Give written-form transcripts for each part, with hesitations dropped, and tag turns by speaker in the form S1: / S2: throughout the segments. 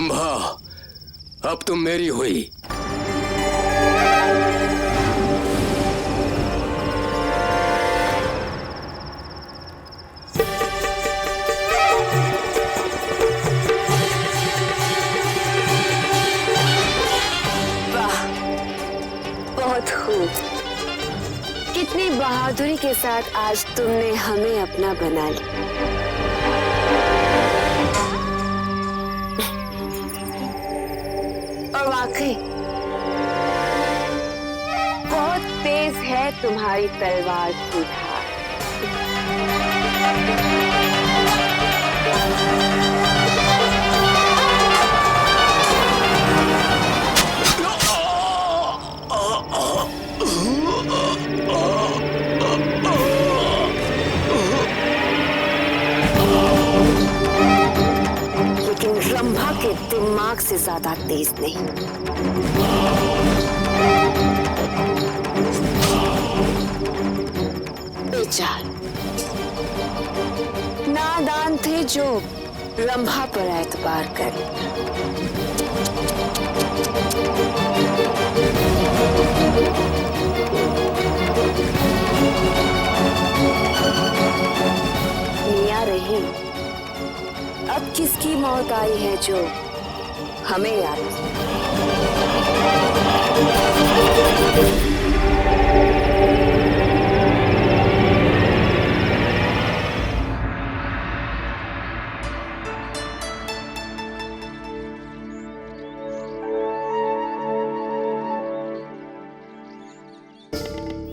S1: रंभा, अब तुम मेरी हुई।
S2: वाह, बहुत खूब। कितनी बहादुरी के साथ आज तुमने हमें अपना बना लिया। और वाकई बहुत तेज है तुम्हारी तलवार की धार। लेकिन रंभा के दिमाग से ज्यादा तेज नहीं। बेचार नादान थे जो रंभा पर एतबार करे। मियां रही, अब किसकी मौत आई है जो हमें याद है।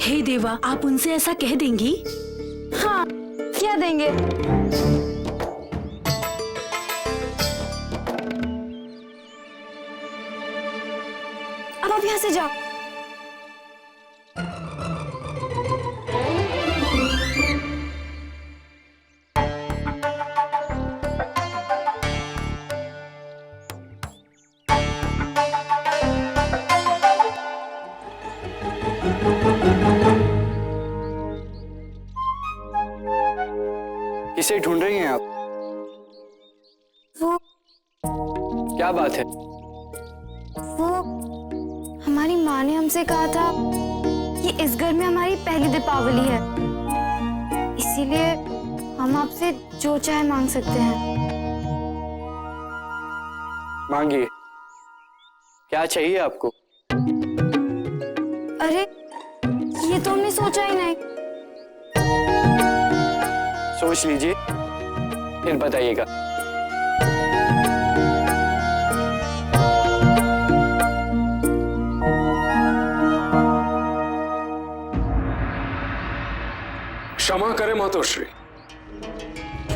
S3: हे देवा, आप उनसे ऐसा कह देंगी?
S2: हाँ, क्या देंगे? अब आप यहाँ से जाओ।
S4: किसे ढूंढ रही हैं आप?
S2: वो
S4: क्या बात है?
S2: वो हमारी माँ ने हमसे कहा था कि इस घर में हमारी पहली दीपावली है, इसीलिए हम आपसे जो चाहे मांग सकते हैं।
S4: मांगिए, क्या चाहिए आपको?
S2: अरे, ये तो हमने सोचा ही नहीं।
S4: सोच लीजिए, फिर बताइएगा।
S1: क्षमा करें मातोश्री,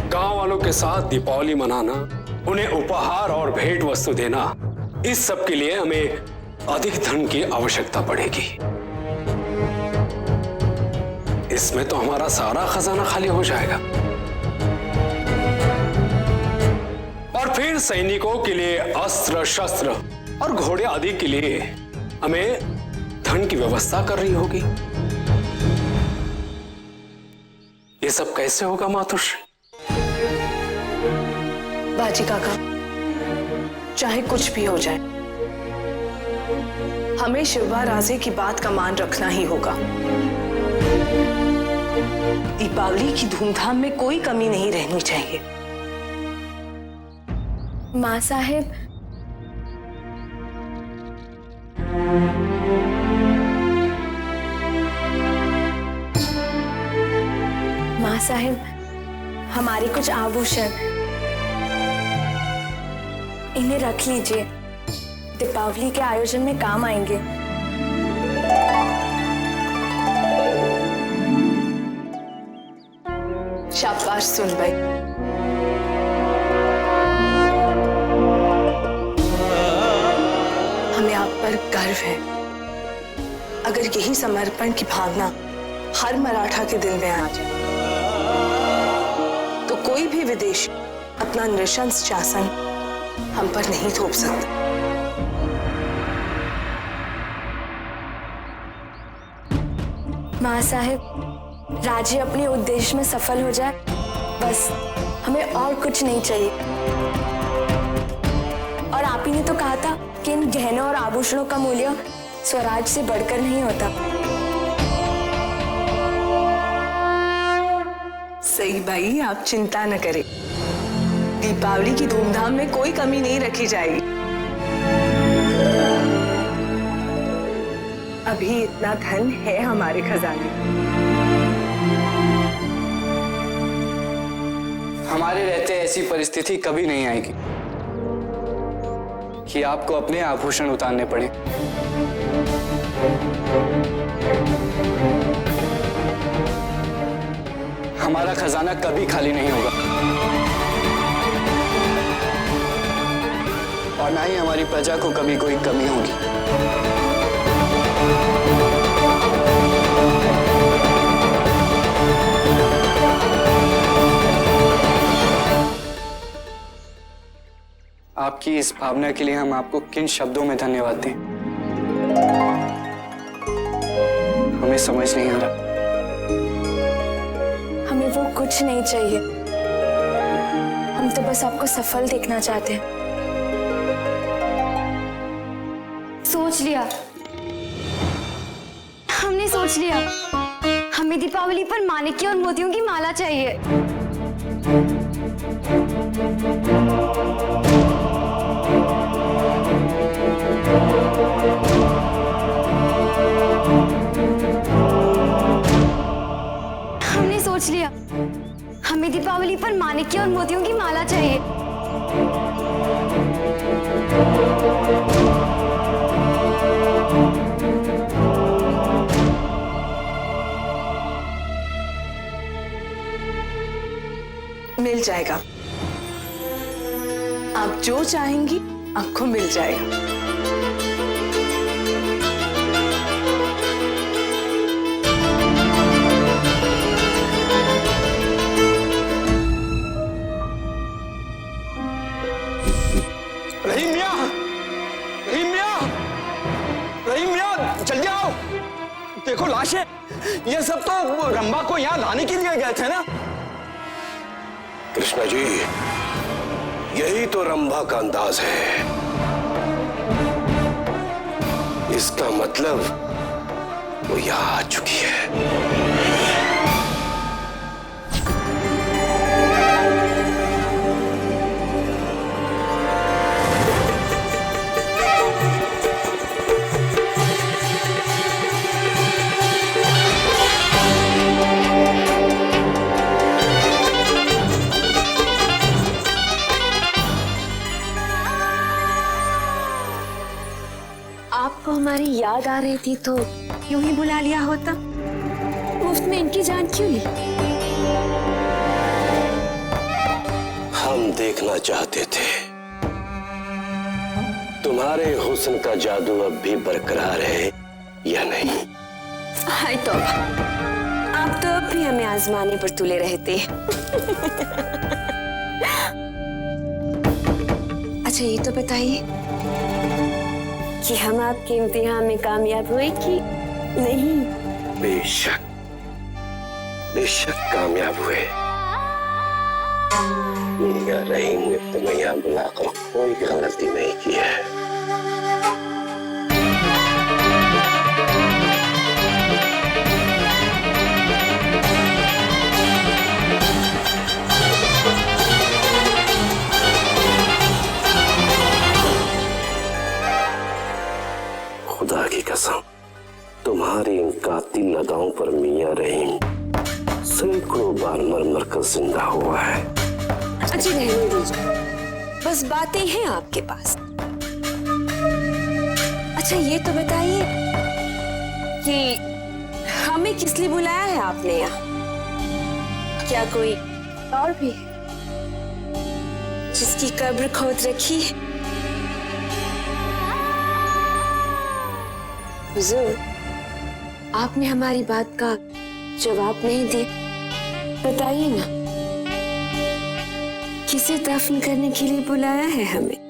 S1: गांव वालों के साथ दीपावली मनाना, उन्हें उपहार और भेंट वस्तु देना, इस सब के लिए हमें अधिक धन की आवश्यकता पड़ेगी। इसमें तो हमारा सारा खजाना खाली हो जाएगा। और फिर सैनिकों के लिए अस्त्र शस्त्र और घोड़े आदि के लिए हमें धन की व्यवस्था करनी होगी। ये सब कैसे होगा मातोश्री?
S5: बाजी काका, चाहे कुछ भी हो जाए, हमें शिवबा राजे की बात का मान रखना ही होगा। दीपावली की धूमधाम में कोई कमी नहीं रहनी चाहिए।
S2: माँ साहिब, माँ साहिब, हमारी कुछ आभूषण, इन्हें रख लीजिए, दीपावली के आयोजन में काम आएंगे।
S5: शाबाश सुन भाई। हमें आप पर गर्व है। अगर यही समर्पण की भावना हर मराठा के दिल में आ जाए तो कोई भी विदेशी अपना नृशंस शासन हम पर नहीं थोप सकता।
S2: माँ साहिब, राज्य अपने उद्देश्य में सफल हो जाए, बस हमें और कुछ नहीं चाहिए। और
S6: आप ही ने तो कहा था कि इन गहनों और आभूषणों का मूल्य स्वराज से बढ़कर नहीं होता।
S5: सही भाई, आप चिंता न करें, दीपावली की धूमधाम में कोई कमी नहीं रखी जाएगी। अभी इतना धन है हमारे खजाने।
S4: हमारे रहते ऐसी परिस्थिति कभी नहीं आएगी कि आपको अपने आभूषण उतारने पड़े। हमारा खजाना कभी खाली नहीं होगा और ना ही हमारी प्रजा को कभी कोई कमी होगी। आपकी इस भावना के लिए हम आपको किन शब्दों में धन्यवाद दें, हमें समझ नहीं आ रहा।
S6: हमें वो कुछ नहीं चाहिए, हम तो बस आपको सफल देखना चाहते हैं।
S2: सोच लिया, हमने सोच लिया। हमें दीपावली पर माणिक्य और मोतियों की माला चाहिए। हमने सोच लिया, हमें दीपावली पर माणिक्य और मोतियों की माला चाहिए।
S5: मिल जाएगा, आप जो चाहेंगी आपको मिल जाएगा।
S7: रहीम मियां, रहीम मियां, रहीम मियां, जल्दी आओ। देखो लाशें, ये सब तो रंभा को यहाँ लाने के लिए गए थे ना।
S8: कृष्णा जी, यही तो रंभा का अंदाज है। इसका मतलब वो यहाँ आ चुकी है।
S6: आपको हमारी याद आ रही थी तो यूं ही बुला लिया होता। मुफ्त में इनकी जान क्यों ली?
S8: हम देखना चाहते थे तुम्हारे हुस्न का जादू अब भी बरकरार है या नहीं।
S6: हाय तौबा, आप तो अब भी हमें आजमाने पर तुले रहते। अच्छा ये तो बताइए कि हम आपके इम्तिहान में कामयाब हुए कि नहीं?
S8: बेशक, बेशक कामयाब हुए। मियां रहीम ने तुम्हें यहाँ बुलाकर कोई गलती नहीं की है। खुदा की कसम, तुम्हारी इन कातिल अदाओं पर मियां रहीम सैकड़ों बार मर मर कर जिंदा हुआ है।
S6: अच्छा रहने दीजिए, बस बातें हैं आपके पास। अच्छा ये तो बताइए कि हमें किस लिए बुलाया है आपने यहाँ? क्या कोई और भी है जिसकी कब्र खोद रखी है? हुजूर, आपने हमारी बात का जवाब नहीं दिया। बताइए ना, किसे दफन करने के लिए बुलाया है हमें?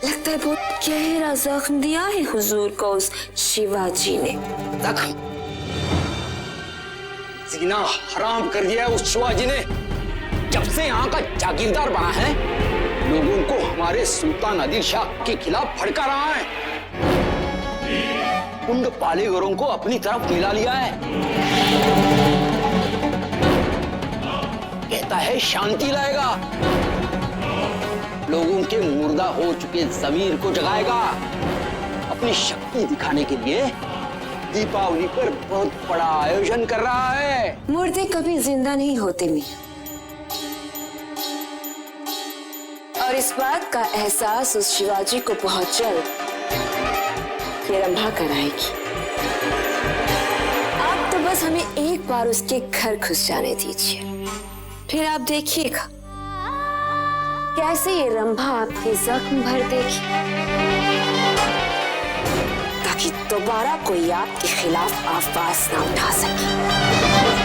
S6: लगता है बहुत गहरा जख्म दिया है हुजूर को उस शिवाजी ने।
S7: जख्म जीना हराम कर दिया है उस शिवाजी ने। जब से यहाँ का जागीरदार बना है, लोगों को हमारे सुल्तान आदिल शाह के खिलाफ भड़का रहा है। उन पालेगरों को अपनी तरफ मिला लिया है। कहता है शांति लाएगा, लोगों के मुर्दा हो चुके ज़मीर को जगाएगा। अपनी शक्ति दिखाने के लिए दीपावली पर बहुत बड़ा आयोजन कर रहा है।
S6: मुर्दे कभी जिंदा नहीं होते मियां, और इस बात का एहसास उस शिवाजी को बहुत जल्द ये रंभा कराएगी। आप तो बस हमें एक बार उसके घर घुस जाने दीजिए, फिर आप देखिएगा कैसे ये रंभा आपके जख्म भर देगी, ताकि दोबारा कोई आपके खिलाफ आवाज ना उठा सके।